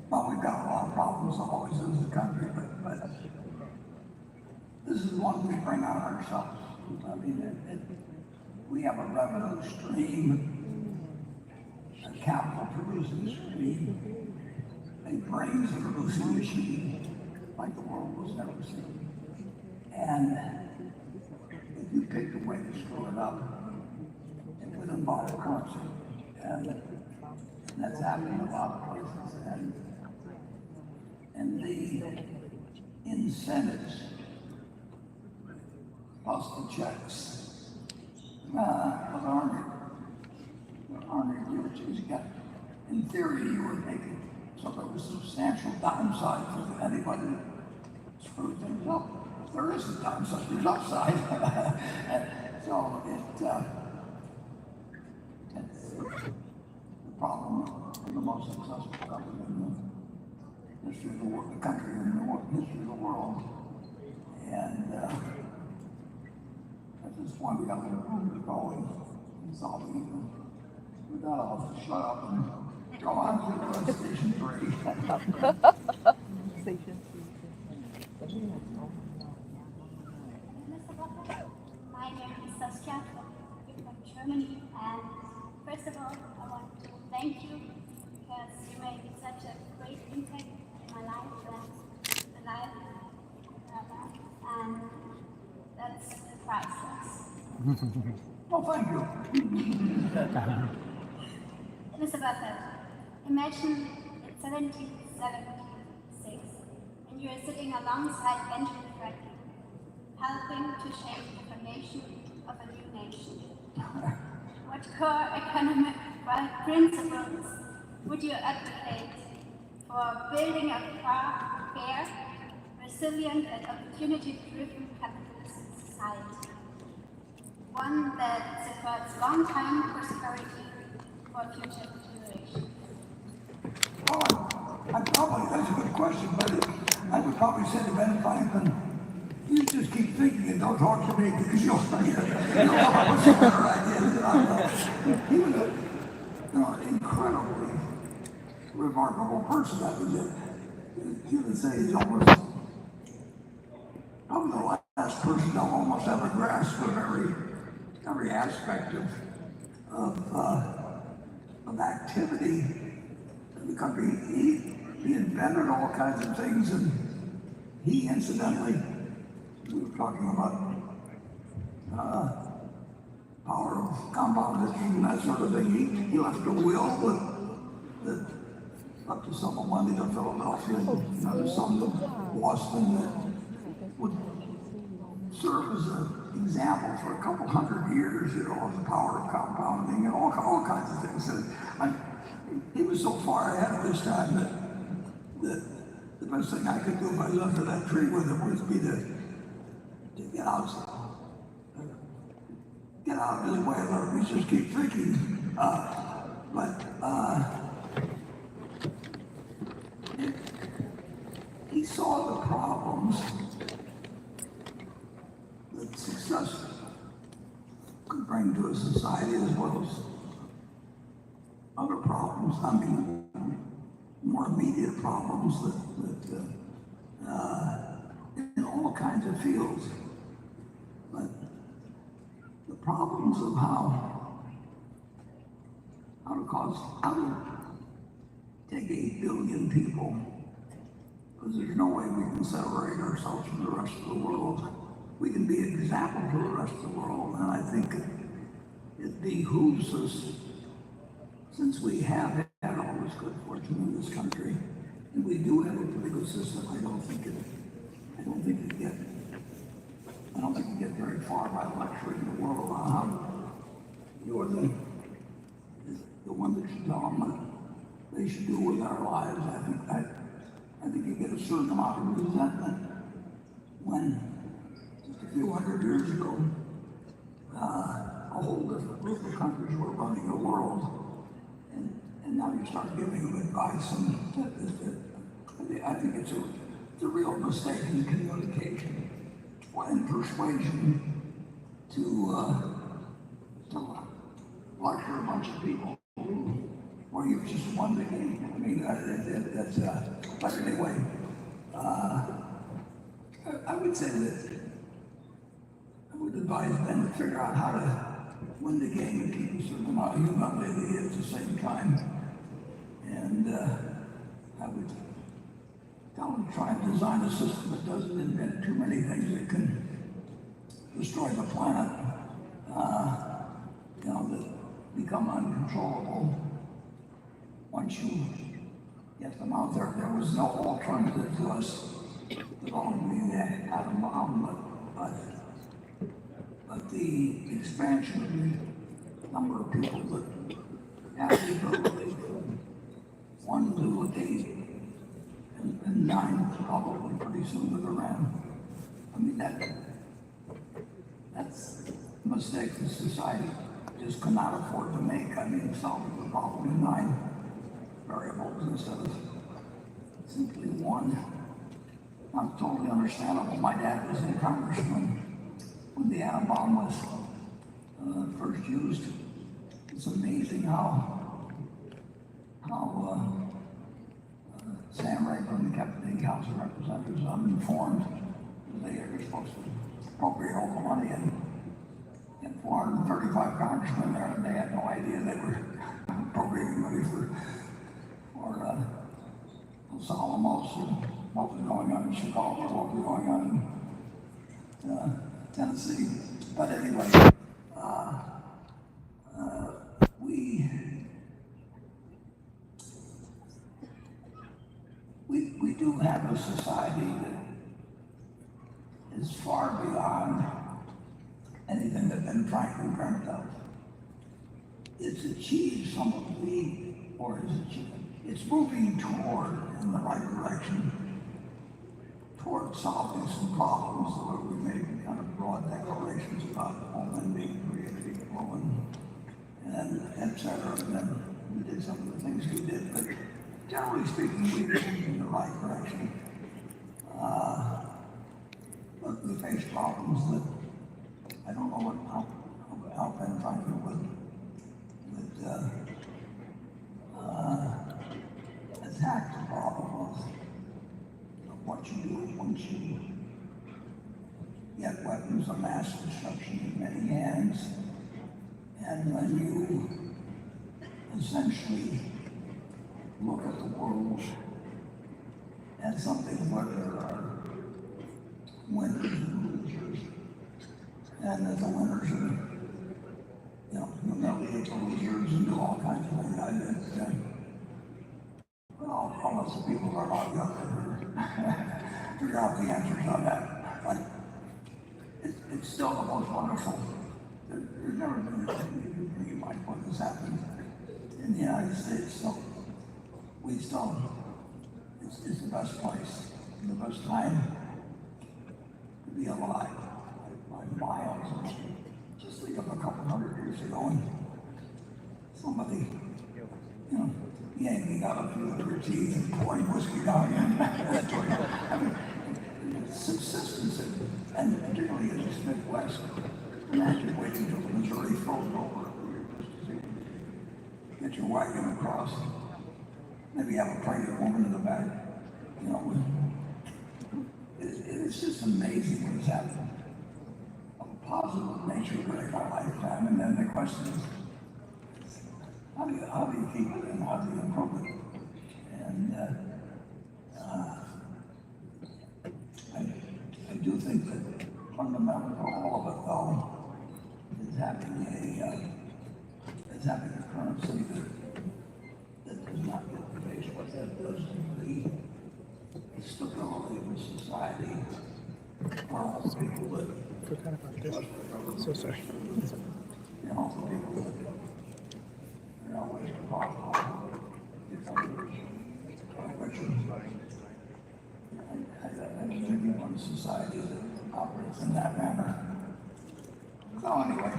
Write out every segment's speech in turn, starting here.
well, we've got a lot of problems always in the country, but this is one we bring on ourselves. I mean, we have a revenue stream, a capital producing stream, a brains producing machine like the world was never seen. And if you pick a way to screw it up, it would involve currency. And that's happening in a lot of places. And the incentives plus the checks aren't huge. You got, in theory, you would make it so there was substantial downside for anybody that screwed things up. There is a downside, there's upside. So it's the problem of the most successful government in the history of the world, the country and the history of the world. And at this point, we got a little room to go in solving it. With that, I'll have to shut up and go on to station 3. Station 3. Mr. Buffett, my name is Saskia from Germany, and first of all, I want to thank you because you made such a great impact in my life and the life of others, and that's priceless. Well, thank you. Mr. Buffett, imagine it's 1776 and you are sitting alongside Benjamin Franklin, helping to shape the foundation of a new nation. What core economic principles would you advocate for building a fair, resilient, and opportunity-driven capitalist society? One that supports long-term prosperity for future generations? Well, that's a good question, but I would probably say to Ben Franklin, you just keep thinking and don't talk to me because you'll come up with some better ideas than I know. He was an incredibly remarkable person. I mean, you would say he's almost probably the last person to almost ever grasp of every aspect of activity in the country. He invented all kinds of things, and he incidentally, we were talking about power of compounding and that sort of thing. He left a will that up to some money to Philadelphia, another sum to Boston, that would serve as an example for a couple hundred years, of the power of compounding and all kinds of things. And he was so far ahead of his time that the best thing I could do if I was under that tree with him would be to get out of his way, let me just keep thinking. He saw the problems that success could bring to a society as well as other problems. I mean, more immediate problems that in all kinds of fields. But the problems of how to take 8 billion people, because there's no way we can separate ourselves from the rest of the world. We can be an example to the rest of the world, and I think it behooves us, since we have had all this good fortune in this country, and we do have a pretty good system. I don't think you get very far by lecturing the world on how you're the one that should tell them what they should do with our lives. I think you get a certain amount of resentment when just a few hundred years ago, a whole different group of countries were running the world, and now you start giving them advice, and I think it's a real mistake in communication and persuasion to lecture a bunch of people. or you just won the game. I mean, but anyway, I would say that I would advise Ben to figure out how to win the game and keep a certain amount of humility at the same time. And I would tell him to try and design a system that doesn't invent too many things that can destroy the planet, that become uncontrollable once you get them out there. There was no alternative to us developing the atom bomb, but the expansion of the number of people that have the ability from 1 to 8 and 9 probably pretty soon with Iran. I mean, that's a mistake that society just cannot afford to make. I mean, solving the problem in 9 variables instead of simply 1. Not totally understandable. My dad was in Congress when the atom bomb was first used. It's amazing how Sam Rayburn kept the House of Representatives uninformed. They were supposed to appropriate all the money, and 435 congressmen there, and they had no idea they were appropriating money for Los Alamos, and what was going on in Chicago, what was going on in Tennessee. But anyway, we do have a society that is far beyond anything that Ben Franklin dreamt of. It's achieved some of the, or it's moving toward, in the right direction, toward solving some problems where we made kind of broad declarations about all men being created equal and et cetera. And then we did some of the things we did, but generally speaking, we moved in the right direction. But we face problems that I don't know how Ben Franklin would attack the problem of what you do once you get weapons of mass destruction in many hands, and when you essentially look at the world as something where there are winners and losers, and that the winners are, humiliate the losers and do all kinds of things. All those people are not younger figure out the answers on that. But it's still the most wonderful. There's never been anything you might what has happened in the United States. So it's the best place, the best time to be alive by miles. Just think of a couple hundred years ago, and somebody, yanking out a few of their teeth and pouring whiskey down I mean, subsistence, and particularly in the Midwest. Imagine waiting till the Missouri froze over to get your wagon across. Maybe have a pregnant woman in the back. It's just amazing what has happened. Of a positive nature during our lifetime, and then the question is, how do you keep it and how do you improve it? And I do think that fundamental to all of it, though, is having a currency that does not get debased, but that does the stability of a society for all the people that Forgot about this. So sorry. All the people that are always possible. If others I think we want a society that operates in that manner. So anyway.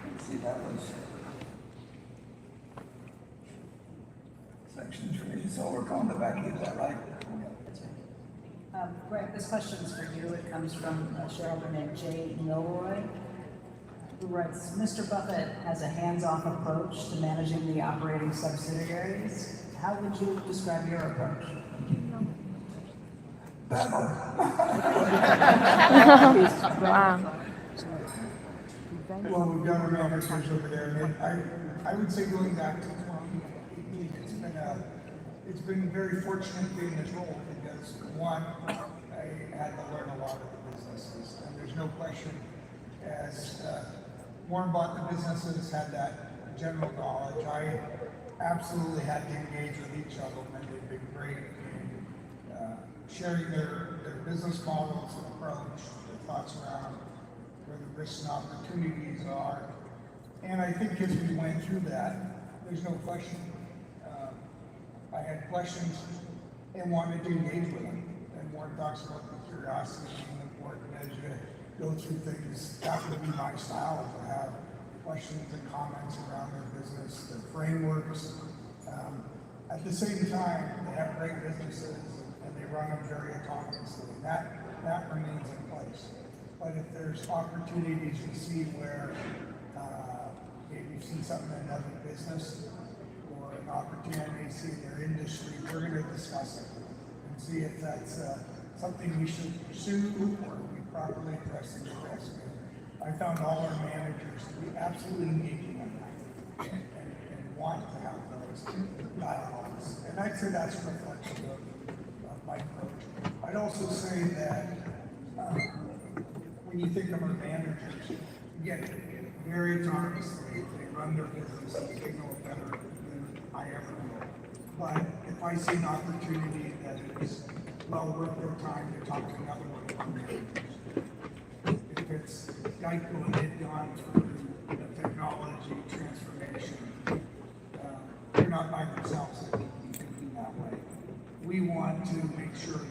Let's see, that was section 3. So we're going to Becky, is that right? Greg, this question is for you. It comes from a shareholder named Jay Milroy, who writes, Mr. Buffett has a hands-off approach to managing the operating subsidiaries. How would you describe your approach? Wow. Well, we've done our research over there, and I would say going back to 2018, it's been very fortunate being in this role because one, I had to learn a lot of the businesses, and there's no question as Warren bought the businesses, had that general knowledge. I absolutely had to engage with each of them, and they've been great in sharing their business models and approach, their thoughts around where the risks and opportunities are. And I think as we went through that, there's no question. I had questions and wanted to engage with them. And Warren talks about the curiosity being important as you go through things. That would be my style, to have questions and comments around their business, their frameworks. At the same time, they have great businesses and they run them very autonomously. That remains in place. But if there's opportunities we see where maybe we've seen something in another business or an opportunity we see in their industry, we're going to discuss it and see if that's something we should pursue or we properly address the risk. I found all our managers to be absolutely engaging in that and want to have those dialogues. And I'd say that's reflective of my approach. I'd also say that when you think of our managers, again, very autonomously, they run their businesses, they know it better than I ever will. But if I see an opportunity that is well worth their time to talk to another one of our managers, if it's Geico and they've gone through the technology transformation, they're not by themselves thinking that way. We want to make sure